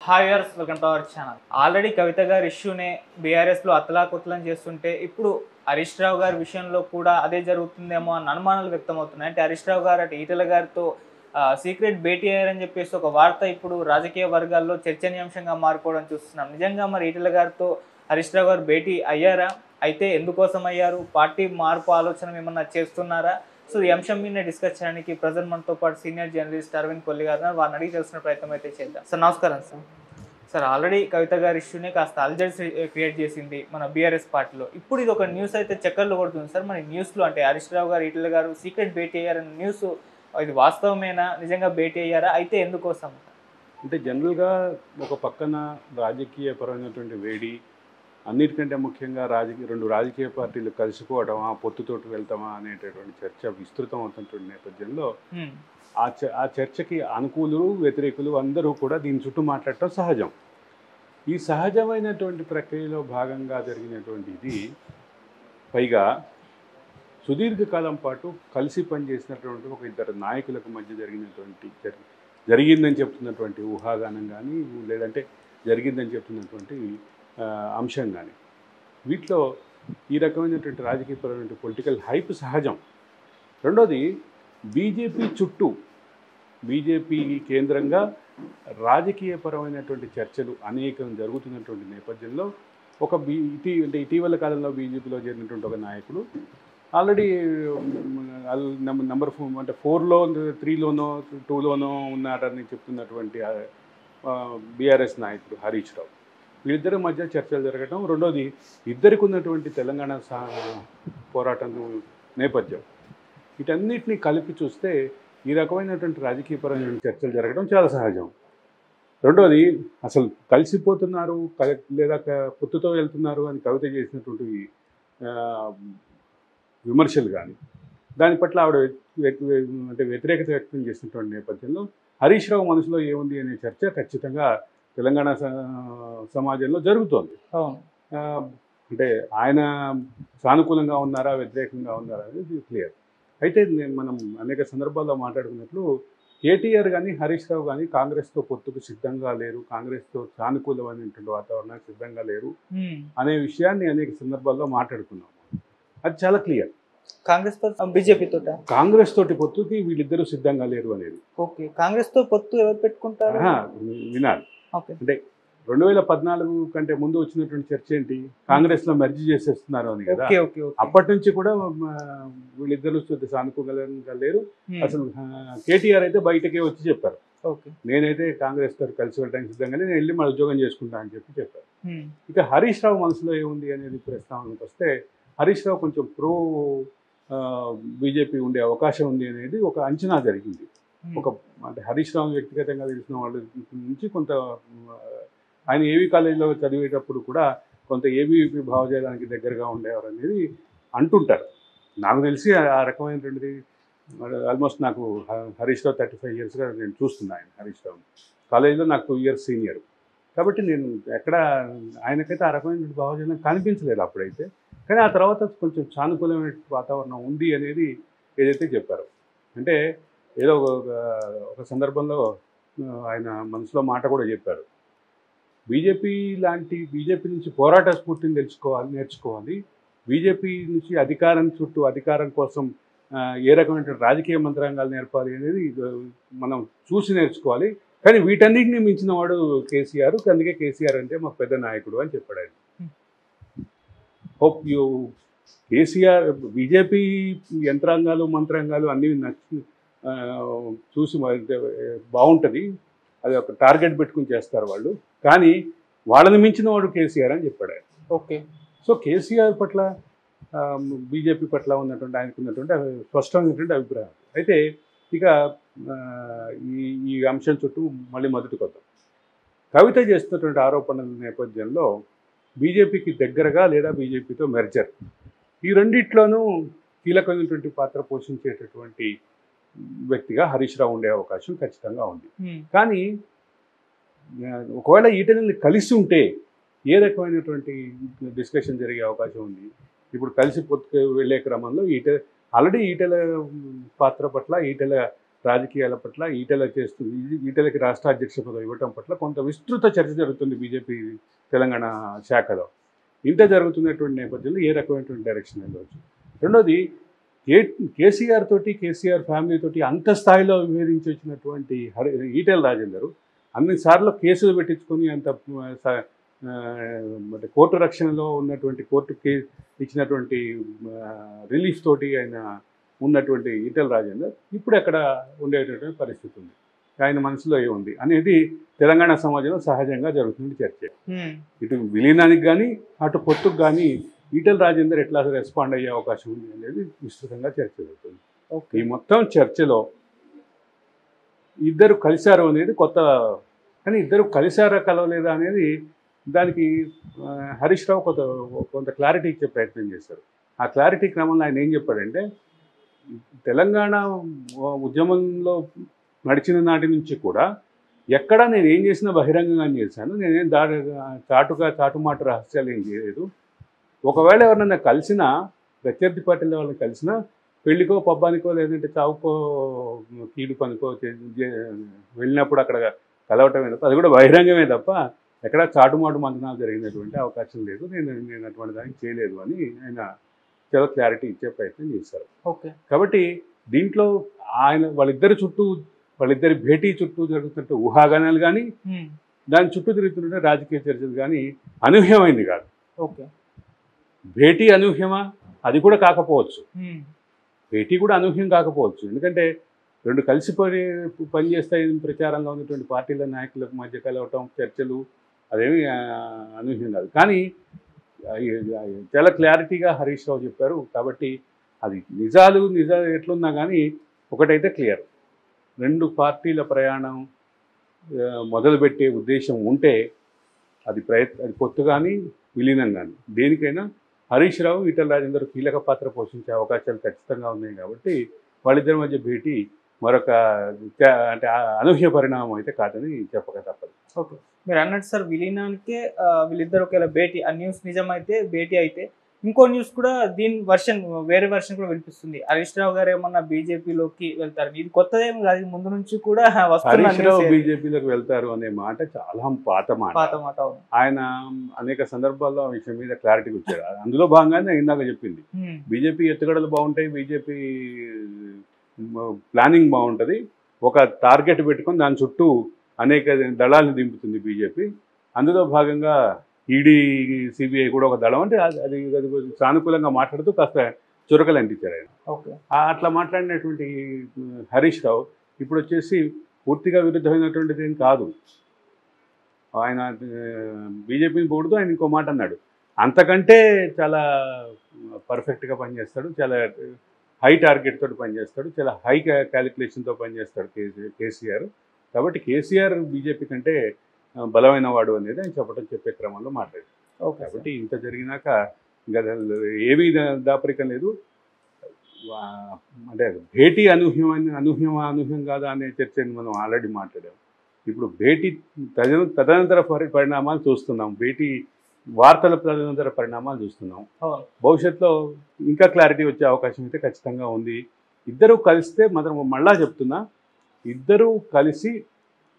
Hi viewers, welcome to our channel. Already Kavitha గారి ఇష్యూనే బీఆర్ఎస్లో అతలాకుతలం చేస్తుంటే ఇప్పుడు హరీష్ రావు గారి విషయంలో కూడా అదే జరుగుతుందేమో అన్న అనుమానాలు వ్యక్తమవుతున్నాయి. అంటే హరీష్ రావు గారు అటు ఈటెల గారితో సీక్రెట్ భేటీ అయ్యారని చెప్పేసి ఒక వార్త ఇప్పుడు రాజకీయ వర్గాల్లో చర్చనీయాంశంగా మారిపోవడం చూస్తున్నాం. నిజంగా మరి ఈటెల గారితో హరీష్ రావు గారు భేటీ అయ్యారా? అయితే ఎందుకోసం అయ్యారు? పార్టీ మార్పు ఆలోచన ఏమన్నా చేస్తున్నారా? సో ఈ అంశం మీద డిస్కస్ చేయడానికి ప్రజెంట్ మనతో పాటు సీనియర్ జర్నలిస్ట్ అరవింద్ కొల్లి గారు వారిని అడిగి తెలుసుకునే ప్రయత్నం అయితే చేద్దాం. సార్ నమస్కారం. సార్ ఆల్రెడీ కవిత గారి ఇష్యూనే కాస్త అల్జర్స్ క్రియేట్ చేసింది మన బీఆర్ఎస్ పార్టీలో. ఇప్పుడు ఇది ఒక న్యూస్ అయితే చక్కర్లు కొడుతుంది సార్. మన న్యూస్లో అంటే హరీష్ రావు గారు ఈటెల గారు సీక్రెట్ భేటీ అయ్యారన్న న్యూస్ ఇది వాస్తవమేనా? నిజంగా భేటీ అయ్యారా? అయితే ఎందుకోసం? అంటే జనరల్గా ఒక పక్కన రాజకీయపరమైనటువంటి వేడి, అన్నిటికంటే ముఖ్యంగా రెండు రాజకీయ పార్టీలు కలిసిపోవడమా, పొత్తుతోటి వెళ్తామా అనేటటువంటి చర్చ విస్తృతం అవుతున్నటువంటి నేపథ్యంలో ఆ చర్చకి అనుకూలులు వ్యతిరేకులు అందరూ కూడా దీని చుట్టూ మాట్లాడటం సహజం. ఈ సహజమైనటువంటి ప్రక్రియలో భాగంగా జరిగినటువంటి ఇది, పైగా సుదీర్ఘకాలం పాటు కలిసి పనిచేసినటువంటి ఒక ఇద్దరు నాయకులకు మధ్య జరిగిందని చెప్తున్నటువంటి ఊహాగానం కానీ, లేదంటే జరిగిందని చెప్తున్నటువంటి అంశం కానీ, వీటిలో ఈ రకమైనటువంటి రాజకీయపరమైన పొలిటికల్ హైప్ సహజం. రెండోది, బీజేపీ కేంద్రంగా రాజకీయపరమైనటువంటి చర్చలు అనేకం జరుగుతున్నటువంటి నేపథ్యంలో ఇటీవల కాలంలో బీజేపీలో చేరినటువంటి ఒక నాయకుడు ఆల్రెడీ నెంబర్ 4లో 3లోనో 2లోనో ఉన్నారని చెప్తున్నటువంటి బీఆర్ఎస్ నాయకుడు హరీష్ రావు, వీళ్ళిద్దరి మధ్య చర్చలు జరగడం. రెండోది, ఇద్దరికి ఉన్నటువంటి తెలంగాణ పోరాటం నేపథ్యం, వీటన్నిటిని కలిపి చూస్తే ఈ రకమైనటువంటి రాజకీయపరమైన చర్చలు జరగడం చాలా సహజం. రెండోది, అసలు కలిసిపోతున్నారు లేదా పొత్తుతో వెళ్తున్నారు అని కవిత చేసినటువంటి విమర్శలు కానీ, దాని పట్ల ఆవిడ వ్యతిరేకత వ్యక్తం చేసినటువంటి నేపథ్యంలో హరీష్ రావు మనసులో ఏముంది అనే చర్చ ఖచ్చితంగా తెలంగాణ సమాజంలో జరుగుతోంది. అంటే ఆయన సానుకూలంగా ఉన్నారా, వ్యతిరేకంగా ఉన్నారా అనేది క్లియర్. అయితే మనం అనేక సందర్భాల్లో మాట్లాడుకున్నట్లు కేటీఆర్ కానీ హరీష్ రావు కానీ కాంగ్రెస్తో పొత్తుకు సిద్ధంగా లేరు, కాంగ్రెస్తో సానుకూలమైనటువంటి వాతావరణానికి సిద్ధంగా లేరు అనే విషయాన్ని అనేక సందర్భాల్లో మాట్లాడుకున్నాము. అది చాలా క్లియర్. కాంగ్రెస్ తోటి పొత్తుకి వీళ్ళిద్దరూ సిద్ధంగా లేరు అనేది. ఓకే, కాంగ్రెస్ తో పొత్తు ఎవరు పెట్టుకుంటారు వినాలి. అంటే 2014 కంటే ముందు వచ్చినటువంటి చర్చ ఏంటి, కాంగ్రెస్లో మెర్జ్ చేసేస్తున్నారు అని కదా. అప్పటి నుంచి కూడా వీళ్ళిద్దరూ సానుకూలంగా లేరు. అసలు కేటీఆర్ అయితే బయటకే వచ్చి చెప్పారు, నేనైతే కాంగ్రెస్ తోటి కలిసి వెళ్ళడానికి సిద్ధంగానే, నేను వెళ్ళి మన ఉద్యోగం చేసుకుంటా అని చెప్పారు. ఇక హరీష్ రావు మనసులో ఏముంది అనేది ప్రస్తావనకు వస్తే, హరీష్ రావు కొంచెం ప్రో బీజేపీ ఉండే అవకాశం ఉంది అనేది ఒక అంచనా జరిగింది. అంటే హరీష్ రావు వ్యక్తిగతంగా తెలిసిన వాళ్ళ నుంచి కొంత, ఆయన ఏవీ కాలేజీలో చదివేటప్పుడు కూడా కొంత ఏబీవీపీ భావజాలానికి దగ్గరగా ఉండేవారు అనేది అంటుంటారు. నాకు తెలిసి ఆ రకమైనటువంటిది ఆల్మోస్ట్ నాకు హరీష్ రావు 35 ఇయర్స్గా నేను చూస్తున్నాను. హరీష్ రావు కాలేజీలో నాకు 2 ఇయర్స్ సీనియర్ కాబట్టి నేను ఆయనకైతే ఆ రకమైన భావజాలం కనిపించలేదు అప్పుడైతే. కానీ ఆ తర్వాత కొంచెం సానుకూలమైన వాతావరణం ఉంది అనేది ఏదైతే చెప్పారో, అంటే ఏదో ఒక సందర్భంలో ఆయన మనసులో మాట కూడా చెప్పారు, బీజేపీ నుంచి పోరాట స్ఫూర్తిని నేర్చుకోవాలి, బీజేపీ నుంచి అధికారం కోసం ఏ రకమైన రాజకీయ మంత్రాంగాలు నేర్పాలి అనేది మనం చూసి నేర్చుకోవాలి. కానీ వీటన్నిటిని మించిన వాడు కేసీఆర్, అందుకే కేసీఆర్ అంటే మాకు పెద్ద నాయకుడు అని చెప్పాడు ఆయన. హోప్ కేసీఆర్ బీజేపీ యంత్రాంగాలు మంత్రాంగాలు అన్నీ చూసి బాగుంటుంది, అది ఒక టార్గెట్ పెట్టుకుని చేస్తారు వాళ్ళు, కానీ వాళ్ళని మించిన వాడు కేసీఆర్ అని చెప్పాడు ఆయన. ఓకే, సో కేసీఆర్ పట్ల బీజేపీ పట్ల ఆయనకున్నటువంటి స్పష్టమైనటువంటి అభిప్రాయం. అయితే ఇక ఈ అంశం చుట్టూ మళ్ళీ మొదటికి వద్దాం. కవిత చేస్తున్నటువంటి ఆరోపణల నేపథ్యంలో బీజేపీకి దగ్గరగా లేదా బీజేపీతో మెర్జర్, ఈ రెండిట్లోనూ కీలకమైనటువంటి పాత్ర పోషించేటటువంటి వ్యక్తిగా హరీష్ రావు ఉండే అవకాశం ఖచ్చితంగా ఉంది. కానీ ఒకవేళ ఈటెలని కలిసి ఉంటే ఏ రకమైనటువంటి డిస్కషన్ జరిగే అవకాశం ఉంది? ఇప్పుడు కలిసి వెళ్ళే క్రమంలో ఆల్రెడీ ఈటెల పాత్ర పట్ల, ఈటెల రాజకీయాల పట్ల ఈటెలకి రాష్ట్ర అధ్యక్ష పదవి ఇవ్వటం పట్ల కొంత విస్తృత చర్చ జరుగుతుంది బీజేపీ తెలంగాణ శాఖలో. ఇంత జరుగుతున్నటువంటి నేపథ్యంలో ఏ రకమైనటువంటి డైరెక్షన్ వెళ్ళవచ్చు. రెండోది, కేసీఆర్ తోటి, కేసీఆర్ ఫ్యామిలీ తోటి అంత స్థాయిలో విభేదించి వచ్చినటువంటి ఈటెల రాజేందర్ అన్నిసార్లు కేసులు పెట్టించుకొని అంత అంటే కోర్టు రక్షణలో ఉన్నటువంటి కోర్టుకి ఇచ్చినటువంటి రిలీఫ్ తోటి ఆయన ఉన్నటువంటి ఈటెల రాజేందర్ ఇప్పుడు ఎక్కడ ఉండేటటువంటి పరిస్థితి ఉంది, ఆయన మనసులో ఏముంది అనేది తెలంగాణ సమాజంలో సహజంగా జరుగుతుంది చర్చ. ఇటు విలీనానికి కానీ అటు పొత్తుకు కానీ ఈటెల రాజేందర్ ఎట్లా రెస్పాండ్ అయ్యే అవకాశం ఉంది అనేది విస్తృతంగా చర్చ జరుగుతుంది. ఈ మొత్తం చర్చలో ఇద్దరు కలిశారు అనేది కొత్త, కానీ ఇద్దరు కలిశారా కలవలేదా అనేది దానికి హరీష్ రావు కొంత క్లారిటీ ఇచ్చే ప్రయత్నం చేశారు. ఆ క్లారిటీ క్రమంలో ఆయన ఏం చెప్పాడంటే, తెలంగాణ ఉద్యమంలో నడిచిన నాటి నుంచి కూడా ఎక్కడ నేను ఏం చేసినా బహిరంగంగా చేశాను, నేనేం చాటుమాట రహస్యాలు ఏం చేయలేదు. ఒకవేళ ఎవరినైనా కలిసినా, ప్రత్యర్థి పార్టీల వాళ్ళని కలిసినా పెళ్లికో పబ్బానికో లేదంటే చావుకో కీడు పనికో వెళ్ళినప్పుడు అక్కడ కలవటమే తప్ప, అది కూడా బహిరంగమే తప్ప ఎక్కడ చాటుమాటు మంతనాలు జరిగినటువంటి అవకాశం లేదు, నేను అటువంటి దానికి చేయలేదు అని ఆయన చాలా క్లారిటీ ఇచ్చే ప్రయత్నం చేశారు. కాబట్టి దీంట్లో వాళ్ళిద్దరి భేటీ చుట్టూ జరుగుతున్నట్టు ఊహాగానాలు కానీ దాని చుట్టూ తిరుగుతుంటే రాజకీయ చర్చలు కానీ అనూహ్యమైంది కాదు. భేటీ అనూహ్యమా? అది కూడా కాకపోవచ్చు. భేటీ కూడా అనూహ్యం కాకపోవచ్చు. ఎందుకంటే రెండు కలిసి పనిచేస్తాయి ప్రచారంగా ఉన్నటువంటి పార్టీల నాయకులకు మధ్య కలవటం, చర్చలు, అదేమి అనూహ్యం కాదు. కానీ చాలా క్లారిటీగా హరీష్ రావు చెప్పారు. కాబట్టి అది నిజాలు ఎట్లున్నా కానీ ఒకటైతే క్లియర్, రెండు పార్టీల ప్రయాణం మొదలుపెట్టే ఉద్దేశం ఉంటే అది పొత్తు కానీ విలీనం కానీ దేనికైనా హరీష్ రావు, ఈటెల రాజేందర్ కీలక పాత్ర పోషించే అవకాశాలు ఖచ్చితంగా ఉన్నాయి. కాబట్టి వాళ్ళిద్దరి మధ్య భేటీ మరొక అంటే అనూహ్య పరిణామం అయితే కాదని చెప్పక తప్పదు. మీరు అన్నట్టు సార్, విలీనానికే వీళ్ళిద్దరు ఒకవేళ భేటీ, ఆ న్యూస్ నిజమైతే భేటీ అయితే ఇంకో న్యూస్ కూడా వేరే వర్షన్ కూడా వినిపిస్తుంది, హరీష్ రావు గారు ఏమన్నా బీజేపీలోకి వెళ్తారు. ఇది కొత్తదేమో కాదు, ముందు నుంచి కూడా హరీష్ రావు బీజేపీలోకి వెళ్తారు అనే మాట చాలా పాత మాట. ఆయన అనేక సందర్భాల్లో ఆ విషయం మీద క్లారిటీకి వచ్చారు. అందులో భాగంగానే ఇందాక చెప్పింది, బీజేపీ ఎత్తుగడలు బాగుంటాయి, బీజేపీ ప్లానింగ్ బాగుంటుంది, ఒక టార్గెట్ పెట్టుకొని దాని చుట్టూ అనేక దళాలను దింపుతుంది బీజేపీ. అందులో భాగంగా ఈడీ, సిబిఐ కూడా ఒక దళం. అంటే అది సానుకూలంగా మాట్లాడుతూ కాస్త చురకలు అంటించారు ఆయన. అట్లా మాట్లాడినటువంటి హరీష్ రావు ఇప్పుడు వచ్చేసి పూర్తిగా విరుద్ధమైనటువంటిది ఏం కాదు. ఆయన బీజేపీని పొగుడుతూ ఆయన ఇంకో మాట అన్నాడు, అంతకంటే చాలా పర్ఫెక్ట్గా పనిచేస్తాడు, చాలా హై టార్గెట్ తోటి పనిచేస్తాడు, చాలా హై క్యాలిక్యులేషన్తో పనిచేస్తాడు కేసీఆర్. కాబట్టి కేసీఆర్ బీజేపీ కంటే బలమైన వాడు అనేది ఆయన చెప్పే క్రమంలో మాట్లాడారు. కాబట్టి ఇంత జరిగినాక ఇంకా ఏమీ దాపరికం లేదు. అంటే భేటీ అనూహ్యం కాదా అనే చర్చని మనం ఆల్రెడీ మాట్లాడాం. ఇప్పుడు భేటీ తదనంతర పరిణామాలు చూస్తున్నాం, భేటీ వార్తల తదనంతర పరిణామాలు చూస్తున్నాం. భవిష్యత్తులో ఇంకా క్లారిటీ వచ్చే అవకాశం అయితే ఖచ్చితంగా ఉంది. ఇద్దరు కలిస్తే మళ్ళా చెప్తున్నా, ఇద్దరూ కలిసి